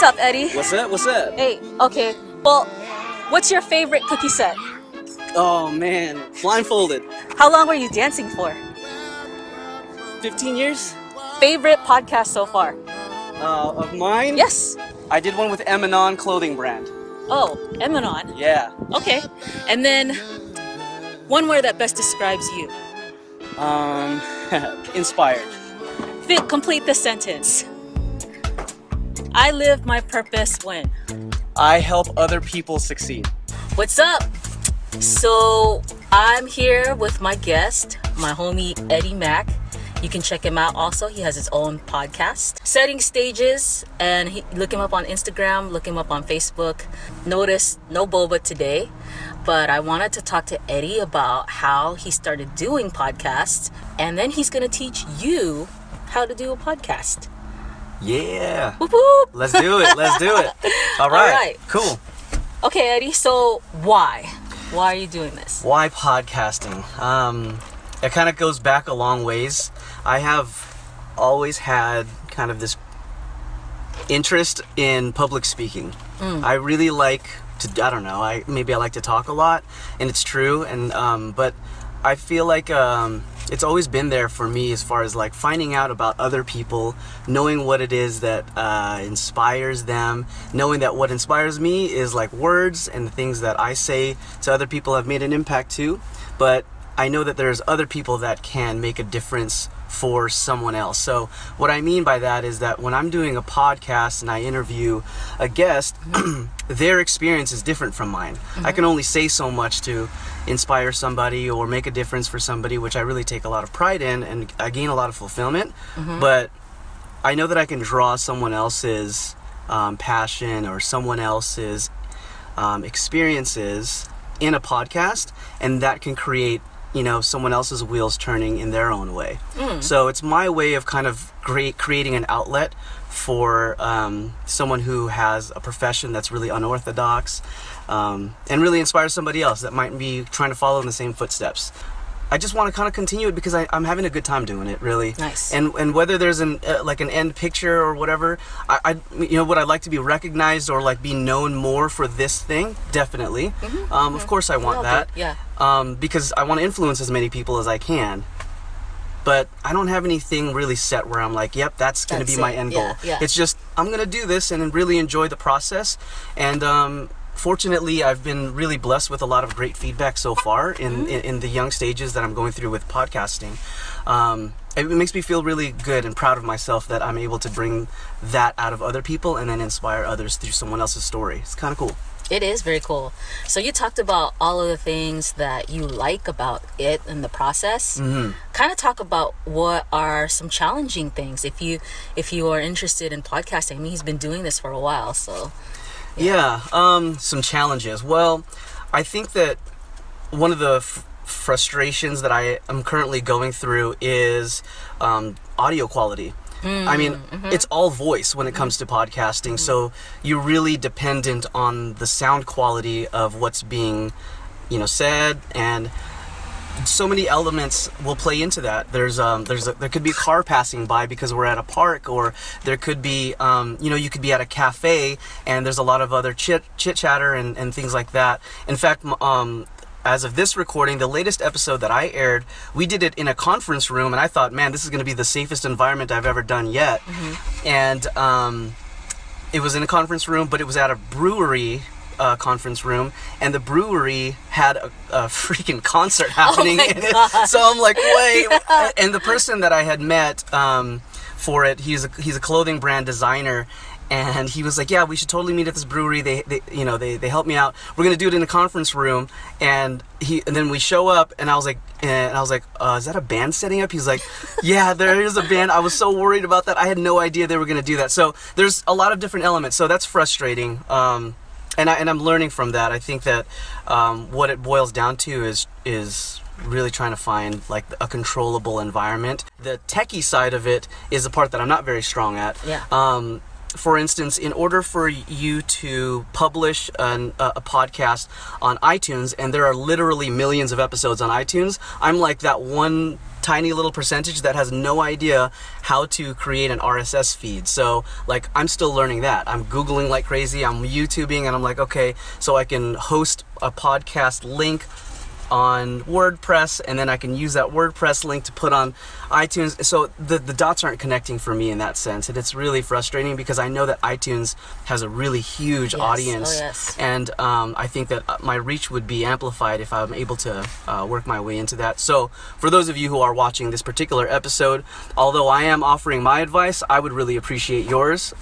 up, Eddie? What's up? What's up? Hey, okay. Well, what's your favorite cookie set? Oh man, blindfolded. How long were you dancing for? 15 years? Favorite podcast so far? Of mine? Yes. I did one with Emanon clothing brand. Oh, Emanon. Yeah. Okay. And then one word that best describes you. Inspired. Complete the sentence. I live my purpose when? I help other people succeed. What's up? So I'm here with my guest, my homie Eddie Mac. You can check him out also. He has his own podcast, Setting Stages, and look him up on Instagram, look him up on Facebook. Notice no Boba today, but I wanted to talk to Eddie about how he started doing podcasts, and then he's going to teach you how to do a podcast. Yeah. Whoop, whoop. Let's do it. Let's do it. All right. Cool. Okay, Eddie, so why? Why are you doing this? Why podcasting? It kind of goes back a long ways. I have always had kind of this interest in public speaking. I really like to, I don't know, maybe I like to talk a lot, and it's true, and but I feel like it's always been there for me as far as like finding out about other people, knowing what it is that inspires them, knowing that what inspires me is like words and the things that I say to other people have made an impact too, but I know that there's other people that can make a difference for someone else. So what I mean by that is that when I'm doing a podcast and I interview a guest, their experience is different from mine. I can only say so much to inspire somebody or make a difference for somebody, which I really take a lot of pride in, and I gain a lot of fulfillment. But I know that I can draw someone else's passion or someone else's experiences in a podcast, and that can create, you know, someone else's wheels turning in their own way. So it's my way of kind of creating an outlet for someone who has a profession that's really unorthodox, and really inspire somebody else that might be trying to follow in the same footsteps. I just want to kind of continue it because I'm having a good time doing it, really. Nice. And whether there's an end picture or whatever, I you know, would I like to be recognized or like be known more for this thing? Definitely. Of course I want that. Yeah. Because I want to influence as many people as I can. But I don't have anything really set where I'm like, yep, that's going to be my end goal. Yeah. It's just, I'm going to do this and really enjoy the process. And fortunately, I've been really blessed with a lot of great feedback so far in the young stages that I'm going through with podcasting. It makes me feel really good and proud of myself that I'm able to bring that out of other people and then inspire others through someone else's story. It's kind of cool. It is very cool. So you talked about all of the things that you like about it and the process. Kind of talk about what are some challenging things if you are interested in podcasting. I mean, he's been doing this for a while, so yeah. Some challenges. Well, I think that one of the frustrations that I am currently going through is audio quality. I mean, it's all voice when it comes to podcasting, so you're really dependent on the sound quality of what's being, you know, said, and so many elements will play into that. There could be a car passing by because we're at a park, or there could be, you know, you could be at a cafe and there's a lot of other chit chatter and things like that. In fact, as of this recording, the latest episode that I aired, we did it in a conference room, and I thought, man, this is going to be the safest environment I've ever done yet. And it was in a conference room, but it was at a brewery conference room, and the brewery had a freaking concert happening in it. So I'm like, wait. And the person that I had met for it, he's a clothing brand designer. And he was like, yeah, we should totally meet at this brewery. They helped me out. We're gonna do it in a conference room. And then we show up, and I was like, is that a band setting up? He's like, yeah, there is a band. I was so worried about that. I had no idea they were gonna do that. So there's a lot of different elements. So that's frustrating. And I'm learning from that. I think that what it boils down to is really trying to find like a controllable environment. The techie side of it is the part that I'm not very strong at. Yeah. For instance, in order for you to publish a podcast on iTunes, and there are literally millions of episodes on iTunes, I'm like that 1 tiny little percentage that has no idea how to create an RSS feed. So like I'm still learning that. I'm Googling like crazy, I'm YouTubing, and I'm like, okay, so I can host a podcast link on WordPress, and then I can use that WordPress link to put on iTunes. So the dots aren't connecting for me in that sense, and it's really frustrating because I know that iTunes has a really huge audience, and I think that my reach would be amplified if I'm able to work my way into that. So for those of you who are watching this particular episode, although I am offering my advice, I would really appreciate yours.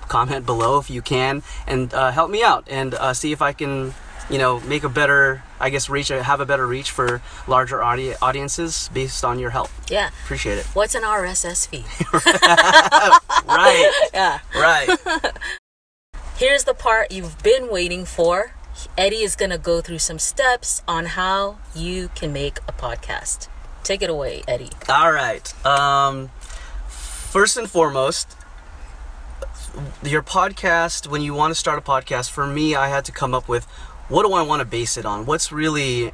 Comment below if you can, and help me out, and see if I can, you know, make a better, I guess, have a better reach for larger audiences based on your help. Yeah. Appreciate it. What's an RSS feed? Right. Yeah. Right. Here's the part you've been waiting for. Eddie is going to go through some steps on how you can make a podcast. Take it away, Eddie. All right. First and foremost, your podcast, when you want to start a podcast, for me, I had to come up with, what do I want to base it on? What's really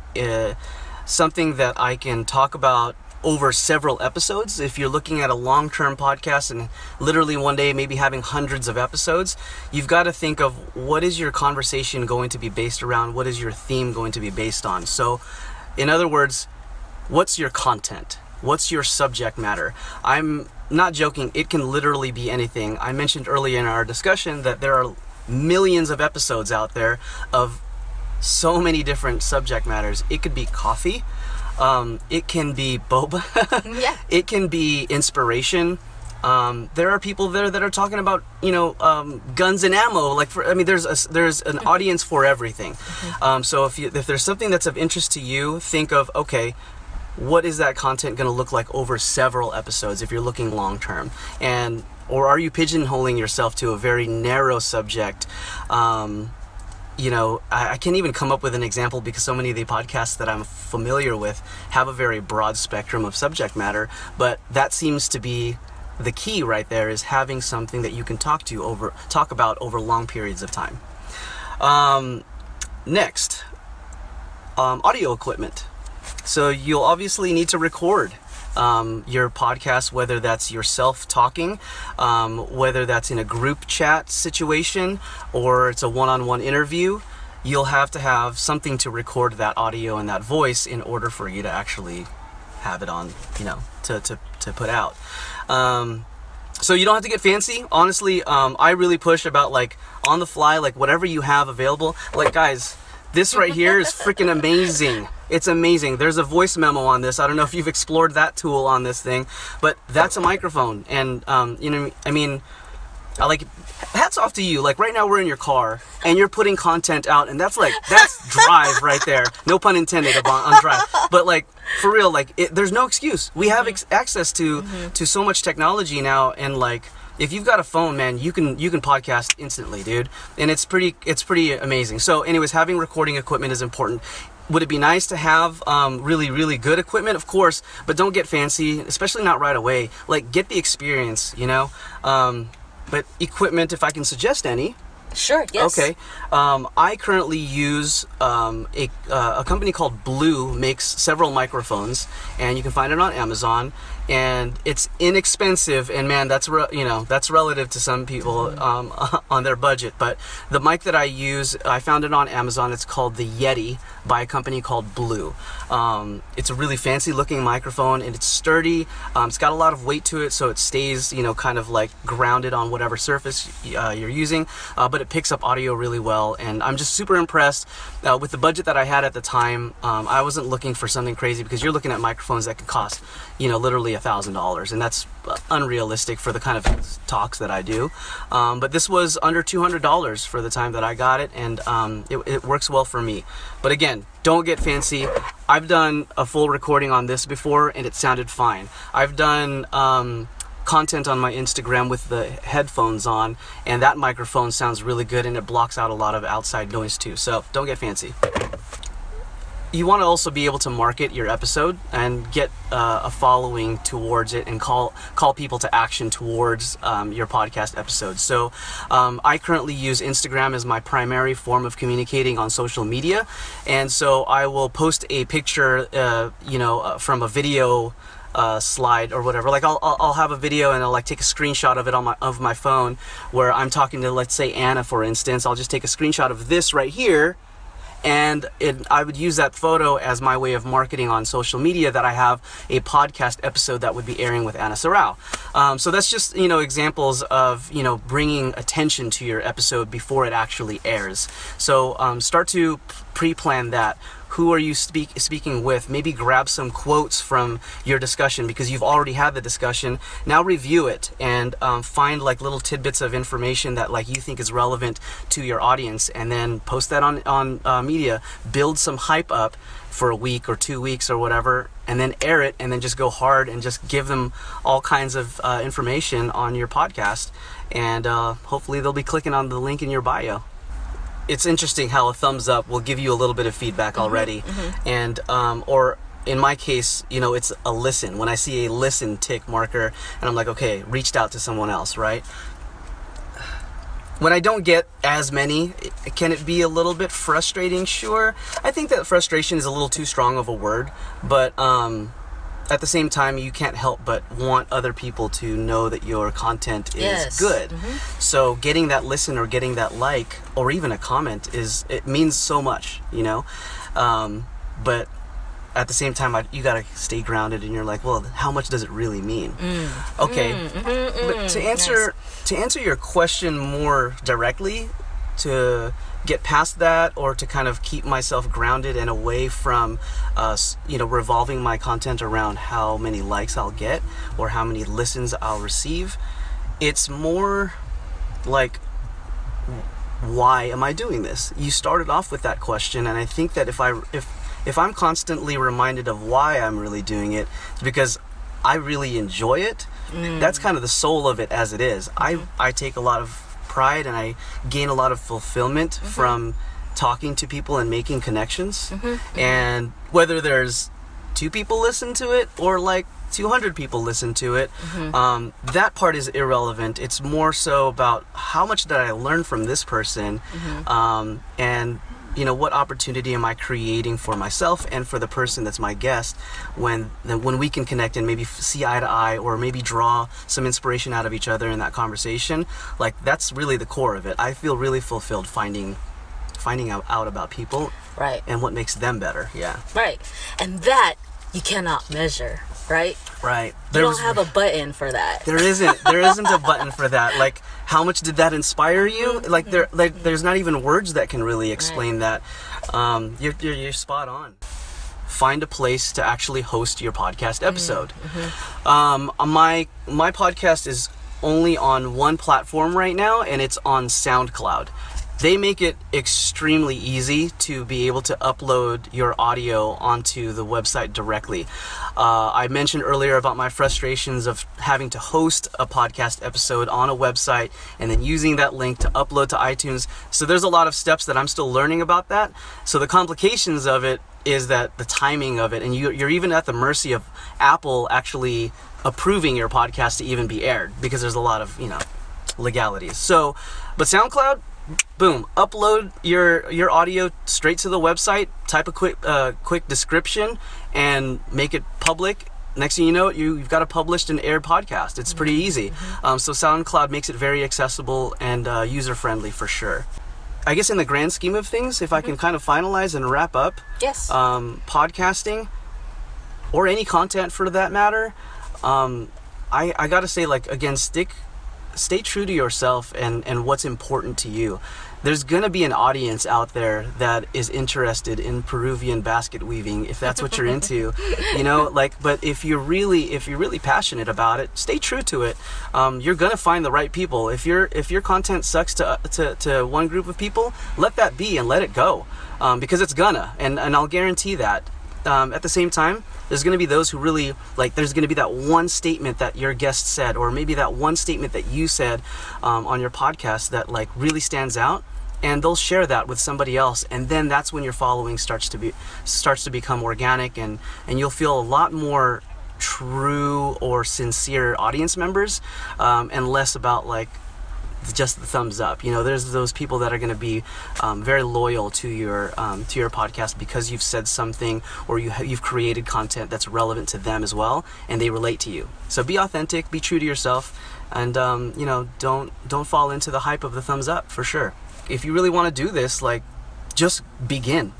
something that I can talk about over several episodes? If you're looking at a long-term podcast and literally one day maybe having hundreds of episodes, you've got to think of what is your conversation going to be based around? What is your theme going to be based on? So, in other words, what's your content? What's your subject matter? I'm not joking, it can literally be anything. I mentioned earlier in our discussion that there are millions of episodes out there of so many different subject matters. It could be coffee, it can be boba, Yeah. It can be inspiration. There are people there that are talking about, you know, guns and ammo. Like, there's an audience for everything. So if there's something that's of interest to you, think of, okay, what is that content going to look like over several episodes if you're looking long term? Or are you pigeonholing yourself to a very narrow subject? You know, I can't even come up with an example because so many of the podcasts that I'm familiar with have a very broad spectrum of subject matter, but that seems to be the key right there, is having something that you can talk about over long periods of time. Next, audio equipment. So you'll obviously need to record your podcast, whether that's yourself talking, whether that's in a group chat situation, or it's a one-on-one interview. You'll have to have something to record that audio and that voice in order for you to actually have it on, you know, to put out. So you don't have to get fancy. Honestly, I really push about like on the fly, like whatever you have available. Like, guys, this right here is freaking amazing. It's amazing. There's a voice memo on this. I don't know if you've explored that tool on this thing, but that's a microphone. And, you know, I mean, hats off to you. Like right now we're in your car and you're putting content out, and that's drive right there. No pun intended on drive. But like, for real, like there's no excuse. We have access to so much technology now, and like, if you've got a phone, man, you can podcast instantly, dude. And it's pretty amazing. So anyways, having recording equipment is important. Would it be nice to have really, really good equipment? Of course, but don't get fancy, especially not right away. Like, get the experience, you know? But equipment, if I can suggest any. Sure, yes. Okay. I currently use a company called Blue, makes several microphones, and you can find it on Amazon. And it's inexpensive, and man, that's relative to some people on their budget. But the mic that I use, I found it on Amazon. It's called the Yeti by a company called Blue. It's a really fancy looking microphone, and it's sturdy. It's got a lot of weight to it, so it stays, you know, kind of like grounded on whatever surface you're using. But it picks up audio really well, and I'm just super impressed with the budget that I had at the time. I wasn't looking for something crazy, because you're looking at microphones that can cost, you know, literally $1,000, and that's unrealistic for the kind of talks that I do. But this was under $200 for the time that I got it, and it works well for me. But again, don't get fancy. I've done a full recording on this before, and it sounded fine. I've done content on my Instagram with the headphones on, and that microphone sounds really good, and it blocks out a lot of outside noise too. So don't get fancy. You want to also be able to market your episode and get a following towards it, and call people to action towards your podcast episodes. So I currently use Instagram as my primary form of communicating on social media, and so I will post a picture, from a video slide or whatever. Like I'll have a video and I'll like take a screenshot of it on my phone where I'm talking to, let's say, Anna, for instance. I'll just take a screenshot of this right here, and I would use that photo as my way of marketing on social media that I have a podcast episode that would be airing with ANNASARAO. So that's just, examples of, bringing attention to your episode before it actually airs. So start to pre-plan that. Who are you speaking with? Maybe grab some quotes from your discussion because you've already had the discussion. Now review it and find like little tidbits of information that like you think is relevant to your audience, and then post that on media. Build some hype up for a week or 2 weeks or whatever, and then air it, and then just go hard and just give them all kinds of information on your podcast, and hopefully they'll be clicking on the link in your bio. It's interesting how a thumbs up will give you a little bit of feedback already. And or in my case, it's a listen. When I see a listen tick marker and I'm like, okay, reached out to someone else, right? When I don't get as many, can it be a little bit frustrating? Sure. I think that frustration is a little too strong of a word, but at the same time, you can't help but want other people to know that your content is good. So getting that listen or getting that like or even a comment it means so much, but at the same time, you gotta stay grounded, and you're like, well, how much does it really mean? Okay, but to answer your question more directly, to get past that, or to kind of keep myself grounded and away from revolving my content around how many likes I'll get or how many listens I'll receive, it's more like, why am I doing this? You started off with that question, and I think that if I'm constantly reminded of why I'm really doing it, it's because I really enjoy it. That's kind of the soul of it as it is. I take a lot of pride and I gain a lot of fulfillment from talking to people and making connections. And whether there's 2 people listen to it or like 200 people listen to it, that part is irrelevant. It's more so about how much did I learn from this person, and what opportunity am I creating for myself and for the person that's my guest when we can connect and maybe see eye to eye, or maybe draw some inspiration out of each other in that conversation. Like, that's really the core of it. I feel really fulfilled finding out about people, right, and what makes them better. Right. And that you cannot measure, right? Right. You don't have a button for that. There isn't a button for that. Like, how much did that inspire you? Like, there's not even words that can really explain that. You're spot on. Find a place to actually host your podcast episode. My podcast is only on one platform right now, and it's on SoundCloud. They make it extremely easy to be able to upload your audio onto the website directly. I mentioned earlier about my frustrations of having to host a podcast episode on a website and then using that link to upload to iTunes. So there's a lot of steps that I'm still learning about that. So the complications of it is that the timing of it, and you're even at the mercy of Apple actually approving your podcast to even be aired, because there's a lot of legalities. So, but SoundCloud, boom, upload your audio straight to the website, type a quick description, and make it public. Next thing you know, you've got a published and aired podcast. It's pretty easy. So SoundCloud makes it very accessible and user-friendly for sure. I guess in the grand scheme of things, if I can kind of finalize and wrap up, podcasting, or any content for that matter, I gotta say, like, again, stay true to yourself and what's important to you. There's gonna be an audience out there that is interested in Peruvian basket weaving, if that's what you're into, but if you're really passionate about it, stay true to it. You're gonna find the right people. If your content sucks to one group of people, let that be and let it go, because it's gonna, and I'll guarantee that. At the same time, there's going to be those who really, there's going to be that one statement that your guest said, or maybe that one statement that you said on your podcast that really stands out, and they'll share that with somebody else, and then that's when your following starts to become organic, and you'll feel a lot more true or sincere audience members, and less about just the thumbs up. You know, there's those people that are going to be very loyal to your podcast because you've said something, or you've created content that's relevant to them as well, and they relate to you. So be authentic, be true to yourself, and you know, don't fall into the hype of the thumbs up, for sure. If you really want to do this, like, just begin.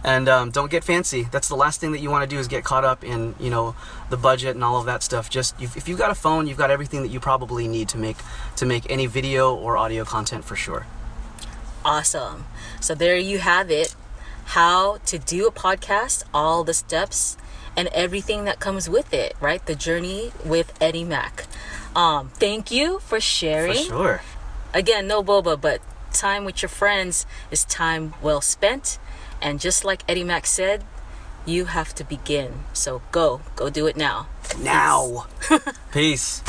And don't get fancy. That's the last thing that you want to do, is get caught up in, you know, the budget and all of that stuff. Just if you've got a phone, you've got everything that you probably need to make any video or audio content, for sure. Awesome. So there you have it. How to do a podcast, all the steps and everything that comes with it, right? The journey with Eddie Mac. Thank you for sharing. For sure. Again, no boba, but time with your friends is time well spent. And just like Eddie Mac said, you have to begin. So go do it now. Now. Peace.